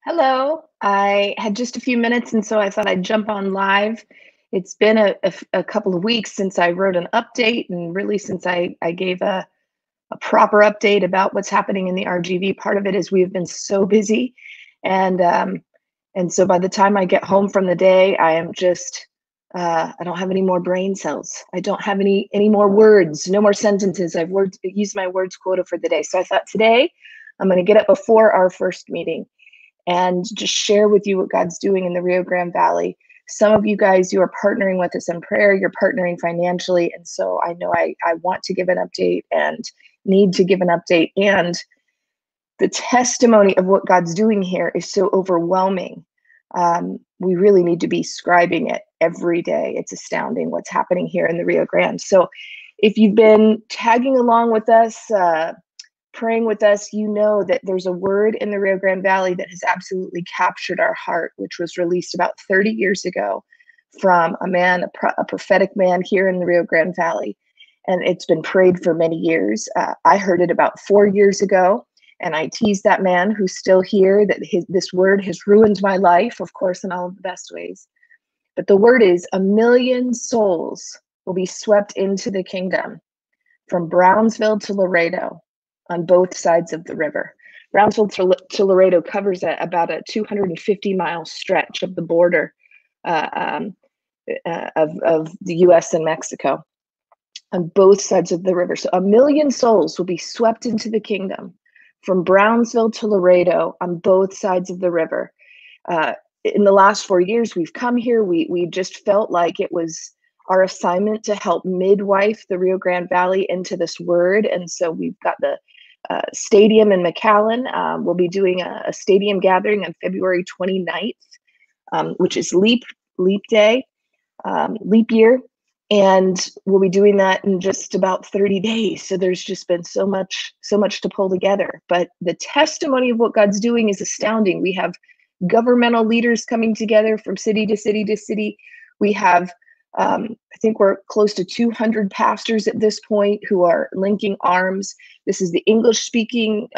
Hello. I had just a few minutes, and so I thought I'd jump on live. It's been a couple of weeks since I wrote an update, and really since I gave a proper update about what's happening in the RGV. Part of it is we've been so busy, and so by the time I get home from the day, I am just I don't have any more brain cells. I don't have any more words, no more sentences. Used my words quota for the day. So I thought today I'm going to get up before our first meeting and just share with you what God's doing in the Rio Grande Valley. Some of you guys, you are partnering with us in prayer, you're partnering financially. And so I know I want to give an update and need to give an update. And the testimony of what God's doing here is so overwhelming. We really need to be scribing it every day. It's astounding what's happening here in the Rio Grande. So if you've been tagging along with us, praying with us, you know that there's a word in the Rio Grande Valley that has absolutely captured our heart, which was released about 30 years ago from a man, a prophetic man here in the Rio Grande Valley. And it's been prayed for many years. I heard it about 4 years ago, and I teased that man who's still here that this word has ruined my life, of course, in all of the best ways. But the word is 1 million souls will be swept into the kingdom from Brownsville to Laredo, on both sides of the river. Brownsville to Laredo covers about a 250-mile stretch of the border of the U.S. and Mexico on both sides of the river. So 1 million souls will be swept into the kingdom from Brownsville to Laredo on both sides of the river. In the last 4 years, we've come here. We just felt like it was our assignment to help midwife the Rio Grande Valley into this word. And so we've got the stadium in McAllen. We'll be doing a stadium gathering on February 29th, which is leap day, leap year. And we'll be doing that in just about 30 days. So there's just been so much to pull together. But the testimony of what God's doing is astounding. We have governmental leaders coming together from city to city to city. We have I think we're close to 200 pastors at this point who are linking arms. This is the English-speaking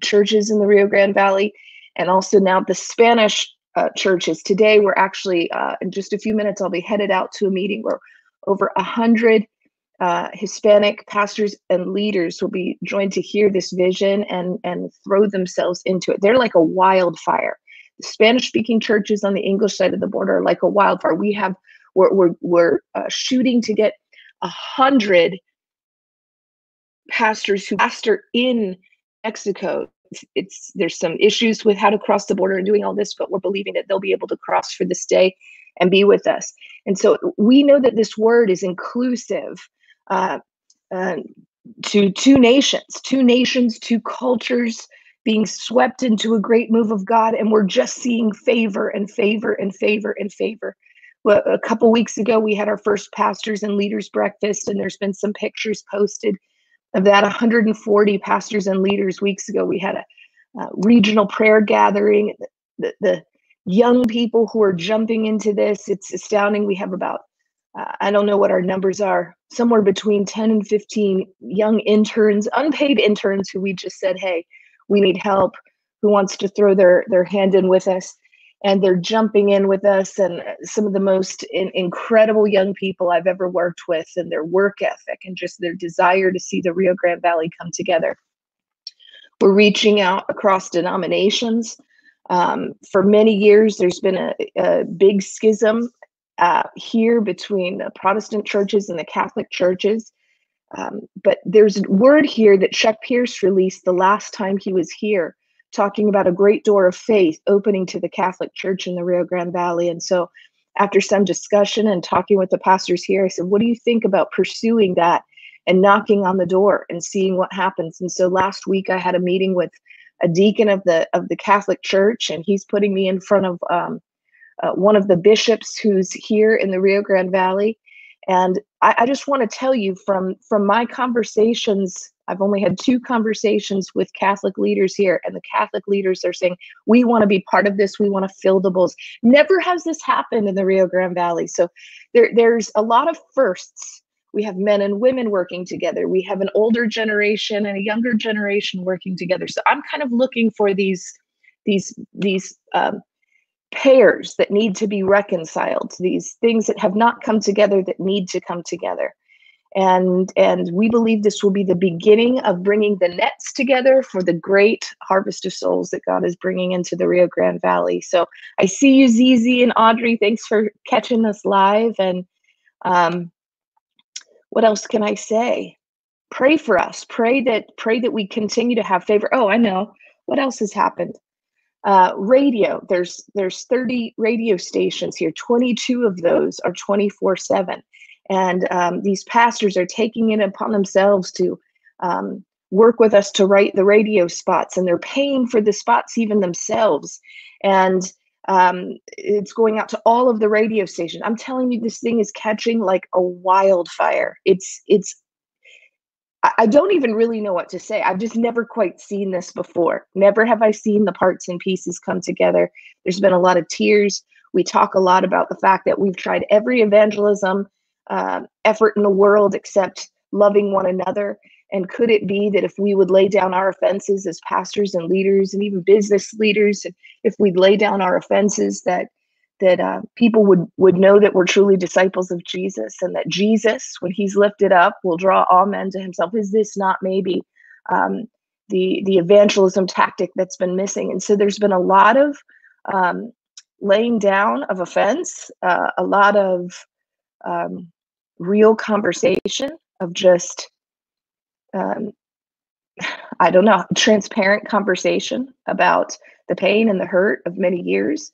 churches in the Rio Grande Valley, and also now the Spanish churches. Today, we're actually, in just a few minutes, I'll be headed out to a meeting where over 100 Hispanic pastors and leaders will be joined to hear this vision and throw themselves into it. They're like a wildfire. The Spanish-speaking churches on the English side of the border are like a wildfire. We're shooting to get 100 pastors who pastor in Mexico. There's some issues with how to cross the border and doing all this, but we're believing that they'll be able to cross for this day and be with us. And so we know that this word is inclusive to two nations, two cultures being swept into a great move of God, and we're just seeing favor and favor and favor and favor. Well, a couple weeks ago, we had our first pastors and leaders breakfast, and there's been some pictures posted of that. 140 pastors and leaders weeks ago. We had a regional prayer gathering. The young people who are jumping into this, it's astounding. We have about, I don't know what our numbers are, somewhere between 10 and 15 young interns, unpaid interns who we just said, hey, we need help, who wants to throw their hand in with us. And they're jumping in with us, and some of the most incredible young people I've ever worked with, and their work ethic and just their desire to see the Rio Grande Valley come together. We're reaching out across denominations. For many years, there's been a big schism here between the Protestant churches and the Catholic churches. But there's a word here that Chuck Pierce released the last time he was here, talking about a great door of faith opening to the Catholic Church in the Rio Grande Valley. And so after some discussion and talking with the pastors here, I said, what do you think about pursuing that and knocking on the door and seeing what happens? And so last week I had a meeting with a deacon of the Catholic Church, and he's putting me in front of one of the bishops who's here in the Rio Grande Valley. And I just want to tell you from my conversations, I've only had 2 conversations with Catholic leaders here, and the Catholic leaders are saying, we want to be part of this. We want to fill the bowls. Never has this happened in the Rio Grande Valley. So there's a lot of firsts. We have men and women working together. We have an older generation and a younger generation working together. So I'm kind of looking for these pairs that need to be reconciled, these things that have not come together that need to come together. And we believe this will be the beginning of bringing the nets together for the great harvest of souls that God is bringing into the Rio Grande Valley. So I see you, Zizi and Audrey. Thanks for catching us live. And what else can I say? Pray for us. Pray that we continue to have favor. Oh, I know. What else has happened? Radio. There's 30 radio stations here. 22 of those are 24/7. And these pastors are taking it upon themselves to work with us to write the radio spots, and they're paying for the spots even themselves. And it's going out to all of the radio stations. I'm telling you, this thing is catching like a wildfire. I don't even really know what to say. I've just never quite seen this before. Never have I seen the parts and pieces come together. There's been a lot of tears. We talk a lot about the fact that we've tried every evangelism effort in the world except loving one another. And could it be that if we would lay down our offenses as pastors and leaders and even business leaders, if we'd lay down our offenses, that people would know that we're truly disciples of Jesus, and that Jesus, when he's lifted up, will draw all men to himself? Is this not maybe the evangelism tactic that's been missing? And so there's been a lot of laying down of offense, a lot of real conversation of just, I don't know, transparent conversation about the pain and the hurt of many years.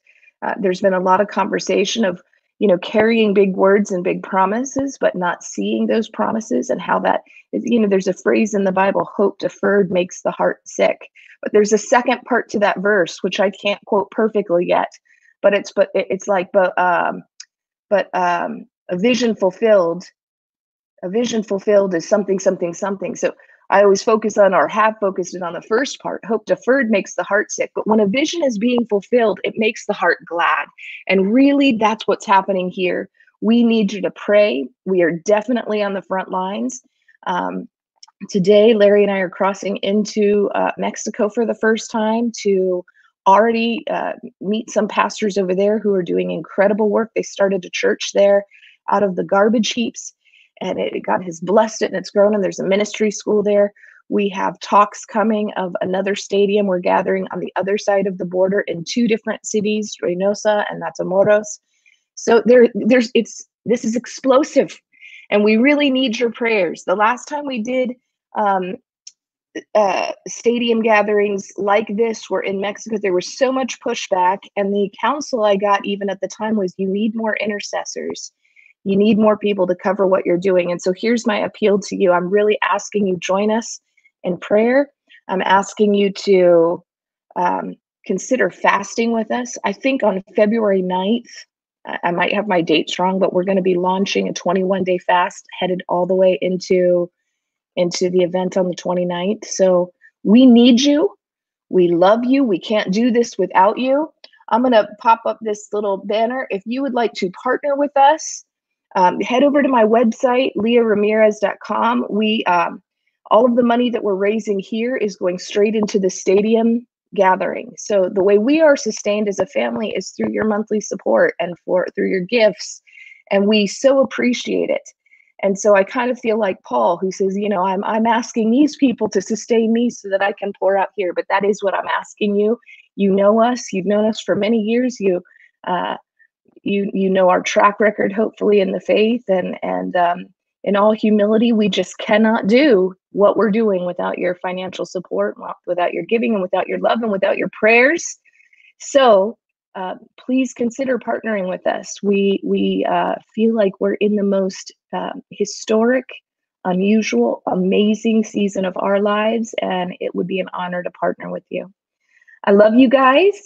There's been a lot of conversation of, carrying big words and big promises, but not seeing those promises, and how that is, there's a phrase in the Bible, hope deferred makes the heart sick. But there's a second part to that verse, which I can't quote perfectly yet, but it's like, a vision fulfilled is something, something, something. So I always focus on, or have focused on the first part. Hope deferred makes the heart sick. But when a vision is being fulfilled, it makes the heart glad. And really, that's what's happening here. We need you to pray. We are definitely on the front lines. Today, Larry and I are crossing into Mexico for the first time to already meet some pastors over there who are doing incredible work. They started a church there out of the garbage heaps, and God has blessed it, and it's grown, and there's a ministry school there. We have talks coming of another stadium. We're gathering on the other side of the border in 2 different cities, Reynosa and Matamoros. So this is explosive, and we really need your prayers. The last time we did stadium gatherings like this were in Mexico. There was so much pushback, and the counsel I got even at the time was, you need more intercessors. You need more people to cover what you're doing. And so here's my appeal to you. I'm really asking you, join us in prayer. I'm asking you to consider fasting with us. I think on February 9th, I might have my dates wrong, but we're going to be launching a 21-day fast headed all the way into the event on the 29th. So we need you. We love you. We can't do this without you. I'm going to pop up this little banner. If you would like to partner with us, head over to my website, leahramirez.com. We all of the money that we're raising here is going straight into the stadium gathering. So the way we are sustained as a family is through your monthly support and through your gifts, and we so appreciate it. And so I kind of feel like Paul, who says, I'm asking these people to sustain me so that I can pour out here. But that is what I'm asking you. You know us. You've known us for many years. You know our track record, hopefully, in the faith, and in all humility, we just cannot do what we're doing without your financial support, without your giving, and without your love, and without your prayers. So please consider partnering with us. We feel like we're in the most historic, unusual, amazing season of our lives, and it would be an honor to partner with you. I love you guys.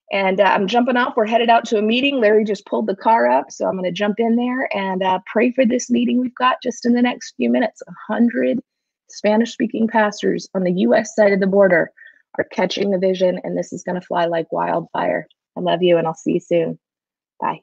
And I'm jumping off. We're headed out to a meeting. Larry just pulled the car up, so I'm going to jump in there and pray for this meeting we've got just in the next few minutes. 100 Spanish-speaking pastors on the U.S. side of the border are catching the vision, and this is going to fly like wildfire. I love you, and I'll see you soon. Bye.